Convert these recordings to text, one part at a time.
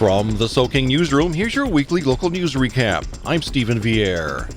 From the Soaking Newsroom, here's your weekly local news recap. I'm Stephen Vierre.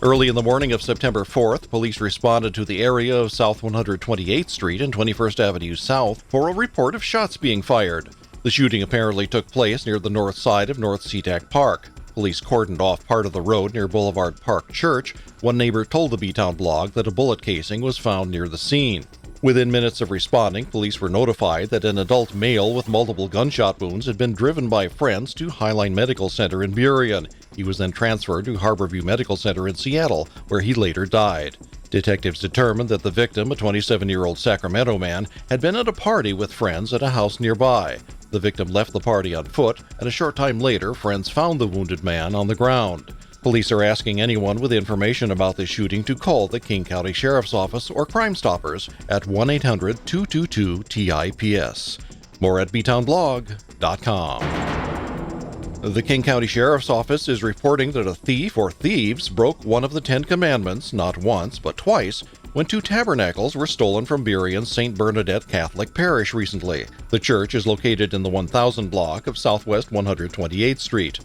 Early in the morning of September 4th, police responded to the area of South 128th Street and 21st Avenue South for a report of shots being fired. The shooting apparently took place near the north side of North SeaTac Park. Police cordoned off part of the road near Boulevard Park Church. One neighbor told the B-Town blog that a bullet casing was found near the scene. Within minutes of responding, police were notified that an adult male with multiple gunshot wounds had been driven by friends to Highline Medical Center in Burien. He was then transferred to Harborview Medical Center in Seattle, where he later died. Detectives determined that the victim, a 27-year-old Sacramento man, had been at a party with friends at a house nearby. The victim left the party on foot, and a short time later, friends found the wounded man on the ground. Police are asking anyone with information about the shooting to call the King County Sheriff's Office or Crime Stoppers at 1-800-222-TIPS. More at btownblog.com. The King County Sheriff's Office is reporting that a thief or thieves broke one of the 10 Commandments not once but twice when 2 tabernacles were stolen from Burien's St. Bernadette Catholic Parish recently. The church is located in the 1000 block of Southwest 128th Street.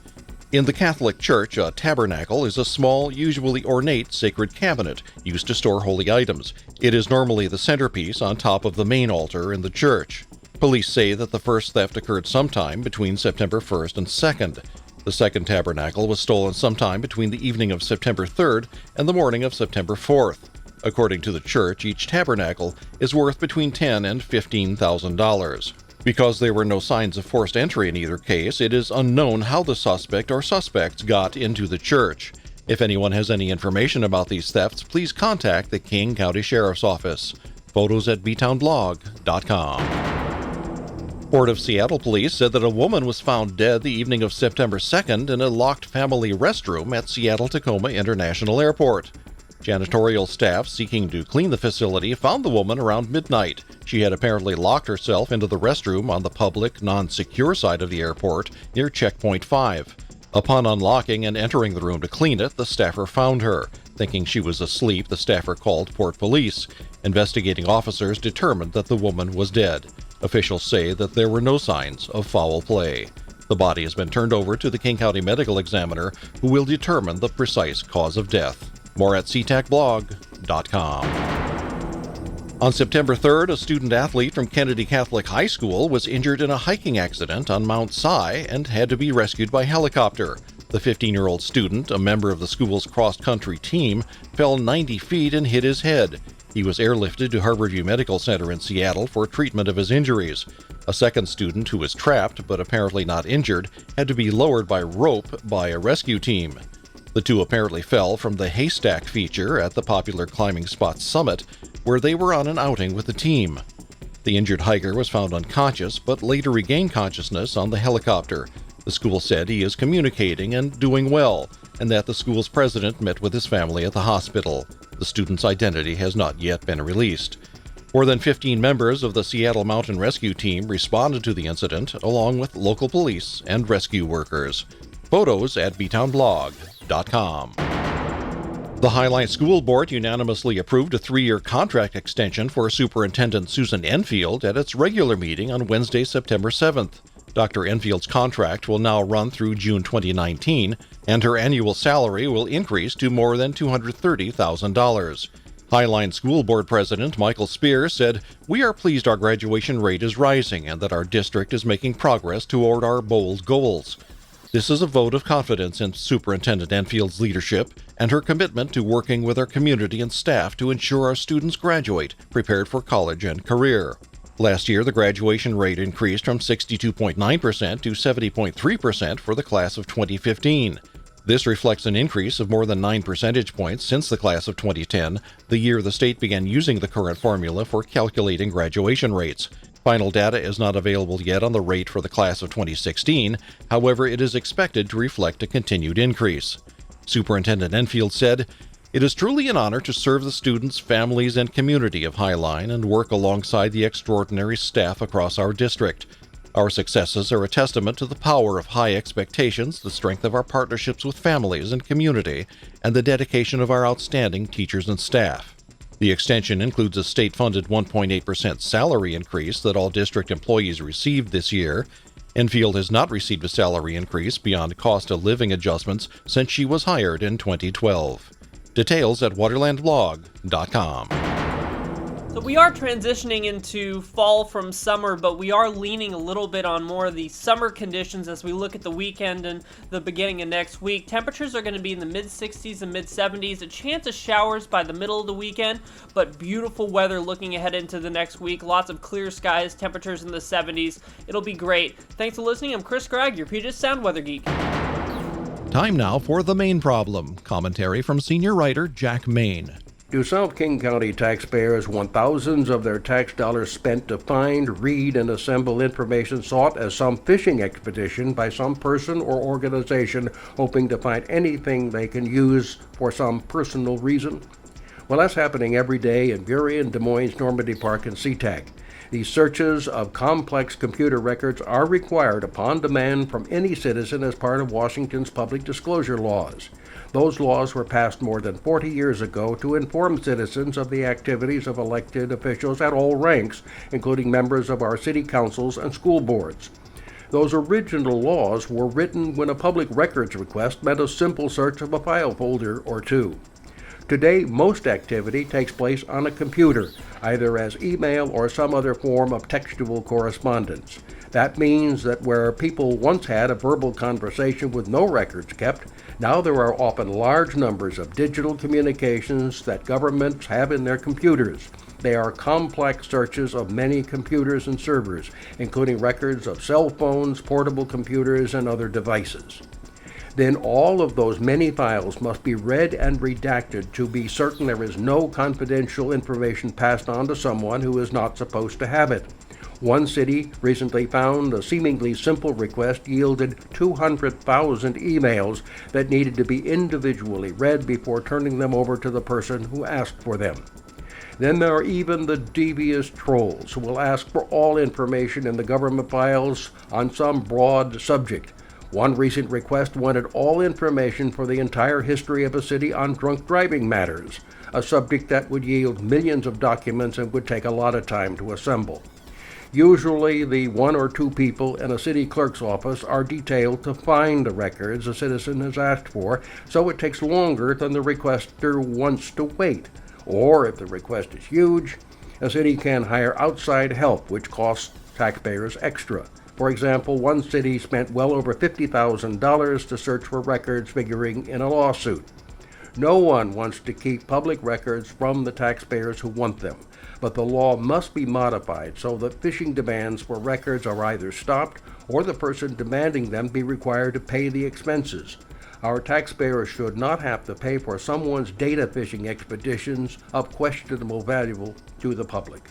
In the Catholic Church, a tabernacle is a small, usually ornate sacred cabinet used to store holy items. It is normally the centerpiece on top of the main altar in the church. Police say that the first theft occurred sometime between September 1st and 2nd. The second tabernacle was stolen sometime between the evening of September 3rd and the morning of September 4th. According to the church, each tabernacle is worth between $10,000 and $15,000. Because there were no signs of forced entry in either case, it is unknown how the suspect or suspects got into the church. If anyone has any information about these thefts, please contact the King County Sheriff's Office. Photos at btownblog.com. Port of Seattle police said that a woman was found dead the evening of September 2nd in a locked family restroom at Seattle-Tacoma International Airport. Janitorial staff seeking to clean the facility found the woman around midnight. She had apparently locked herself into the restroom on the public, non-secure side of the airport near Checkpoint 5. Upon unlocking and entering the room to clean it, the staffer found her. Thinking she was asleep, the staffer called Port Police. Investigating officers determined that the woman was dead. Officials say that there were no signs of foul play. The body has been turned over to the King County Medical Examiner, who will determine the precise cause of death. More at ctacblog.com. On September 3rd, a student-athlete from Kennedy Catholic High School was injured in a hiking accident on Mount Si and had to be rescued by helicopter. The 15-year-old student, a member of the school's cross-country team, fell 90 feet and hit his head. He was airlifted to Harborview Medical Center in Seattle for treatment of his injuries. A second student, who was trapped but apparently not injured, had to be lowered by rope by a rescue team. The two apparently fell from the haystack feature at the popular climbing spot Summit, where they were on an outing with the team. The injured hiker was found unconscious, but later regained consciousness on the helicopter. The school said he is communicating and doing well, and that the school's president met with his family at the hospital. The student's identity has not yet been released. More than 15 members of the Seattle Mountain Rescue Team responded to the incident, along with local police and rescue workers. Photos at btownblog.com. The Highline School Board unanimously approved a 3-year contract extension for Superintendent Susan Enfield at its regular meeting on Wednesday, September 7th. Dr. Enfield's contract will now run through June 2019, and her annual salary will increase to more than $230,000. Highline School Board President Michael Spear said, "We are pleased our graduation rate is rising and that our district is making progress toward our bold goals. This is a vote of confidence in Superintendent Enfield's leadership and her commitment to working with our community and staff to ensure our students graduate prepared for college and career." Last year, the graduation rate increased from 62.9% to 70.3% for the class of 2015. This reflects an increase of more than 9 percentage points since the class of 2010, the year the state began using the current formula for calculating graduation rates. Final data is not available yet on the rate for the class of 2016. However, it is expected to reflect a continued increase. Superintendent Enfield said, "It is truly an honor to serve the students, families, and community of Highline and work alongside the extraordinary staff across our district. Our successes are a testament to the power of high expectations, the strength of our partnerships with families and community, and the dedication of our outstanding teachers and staff." The extension includes a state-funded 1.8% salary increase that all district employees received this year. Enfield has not received a salary increase beyond cost of living adjustments since she was hired in 2012. Details at waterlandblog.com. So we are transitioning into fall from summer, but we are leaning a little bit on more of the summer conditions as we look at the weekend and the beginning of next week. Temperatures are going to be in the mid-60s and mid-70s. A chance of showers by the middle of the weekend, but beautiful weather looking ahead into the next week. Lots of clear skies, temperatures in the 70s. It'll be great. Thanks for listening. I'm Chris Gregg, your Puget Sound Weather Geek. Time now for The Mayne Problem. Commentary from senior writer Jack Mayne. Do South King County taxpayers want thousands of their tax dollars spent to find, read, and assemble information sought as some fishing expedition by some person or organization hoping to find anything they can use for some personal reason? Well, that's happening every day in Burien, Des Moines, Normandy Park, and SeaTac. These searches of complex computer records are required upon demand from any citizen as part of Washington's public disclosure laws. Those laws were passed more than 40 years ago to inform citizens of the activities of elected officials at all ranks, including members of our city councils and school boards. Those original laws were written when a public records request meant a simple search of a file folder or two. Today, most activity takes place on a computer, either as email or some other form of textual correspondence. That means that where people once had a verbal conversation with no records kept, now there are often large numbers of digital communications that governments have in their computers. They are complex searches of many computers and servers, including records of cell phones, portable computers, and other devices. Then all of those many files must be read and redacted to be certain there is no confidential information passed on to someone who is not supposed to have it. One city recently found a seemingly simple request yielded 200,000 emails that needed to be individually read before turning them over to the person who asked for them. Then there are even the devious trolls who will ask for all information in the government files on some broad subject. One recent request wanted all information for the entire history of a city on drunk driving matters, a subject that would yield millions of documents and would take a lot of time to assemble. Usually, the one or two people in a city clerk's office are detailed to find the records a citizen has asked for, so it takes longer than the requester wants to wait. Or, if the request is huge, a city can hire outside help, which costs taxpayers extra. For example, one city spent well over $50,000 to search for records figuring in a lawsuit. No one wants to keep public records from the taxpayers who want them, but the law must be modified so that phishing demands for records are either stopped or the person demanding them be required to pay the expenses. Our taxpayers should not have to pay for someone's data phishing expeditions of questionable value to the public.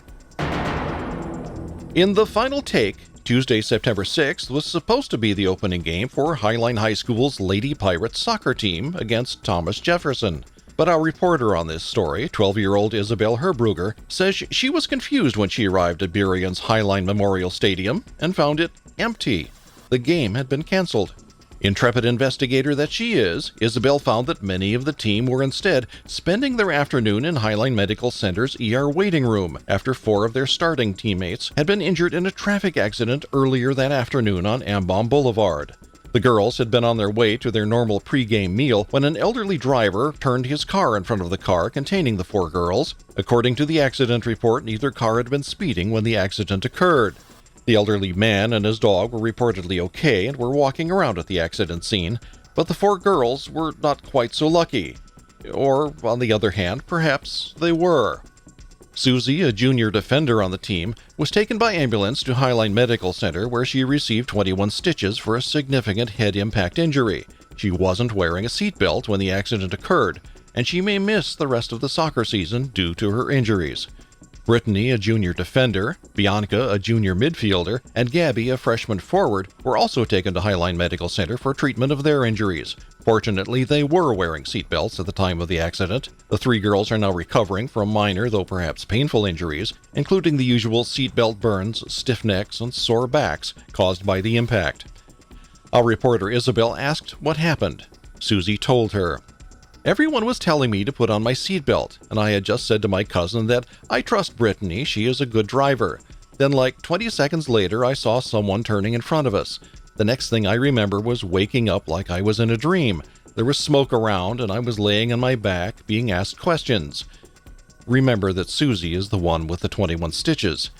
In the final take, Tuesday, September 6th was supposed to be the opening game for Highline High School's Lady Pirates soccer team against Thomas Jefferson. But our reporter on this story, 12-year-old Isabel Herbruger, says she was confused when she arrived at Burien's Highline Memorial Stadium and found it empty. The game had been canceled. Intrepid investigator that she is, Isabel found that many of the team were instead spending their afternoon in Highline Medical Center's ER waiting room after 4 of their starting teammates had been injured in a traffic accident earlier that afternoon on Ambom Boulevard. The girls had been on their way to their normal pre-game meal when an elderly driver turned his car in front of the car containing the 4 girls. According to the accident report, neither car had been speeding when the accident occurred. The elderly man and his dog were reportedly okay and were walking around at the accident scene, but the 4 girls were not quite so lucky. Or, on the other hand, perhaps they were. Susie, a junior defender on the team, was taken by ambulance to Highline Medical Center where she received 21 stitches for a significant head impact injury. She wasn't wearing a seatbelt when the accident occurred, and she may miss the rest of the soccer season due to her injuries. Brittany, a junior defender, Bianca, a junior midfielder, and Gabby, a freshman forward, were also taken to Highline Medical Center for treatment of their injuries. Fortunately, they were wearing seatbelts at the time of the accident. The 3 girls are now recovering from minor, though perhaps painful injuries, including the usual seatbelt burns, stiff necks, and sore backs caused by the impact. Our reporter Isabel asked what happened. Susie told her, "Everyone was telling me to put on my seatbelt, and I had just said to my cousin that I trust Brittany, she is a good driver. Then like 20 seconds later, I saw someone turning in front of us. The next thing I remember was waking up like I was in a dream. There was smoke around, and I was laying on my back being asked questions. Remember that Susie is the one with the 21 stitches.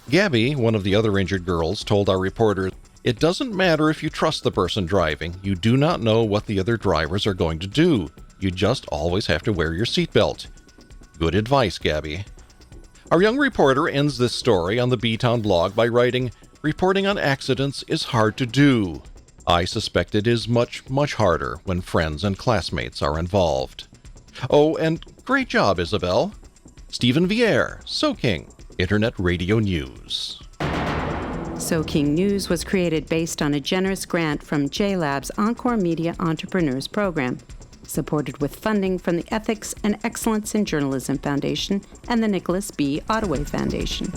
Gabby, one of the other injured girls, told our reporter, "It doesn't matter if you trust the person driving. You do not know what the other drivers are going to do. You just always have to wear your seatbelt." Good advice, Gabby. Our young reporter ends this story on the B-Town blog by writing, "Reporting on accidents is hard to do. I suspect it is much, much harder when friends and classmates are involved." Oh, and great job, Isabel. Stephen Vierre, So King, Internet Radio News. So King News was created based on a generous grant from JLab's Encore Media Entrepreneurs Program, supported with funding from the Ethics and Excellence in Journalism Foundation and the Nicholas B. Ottaway Foundation.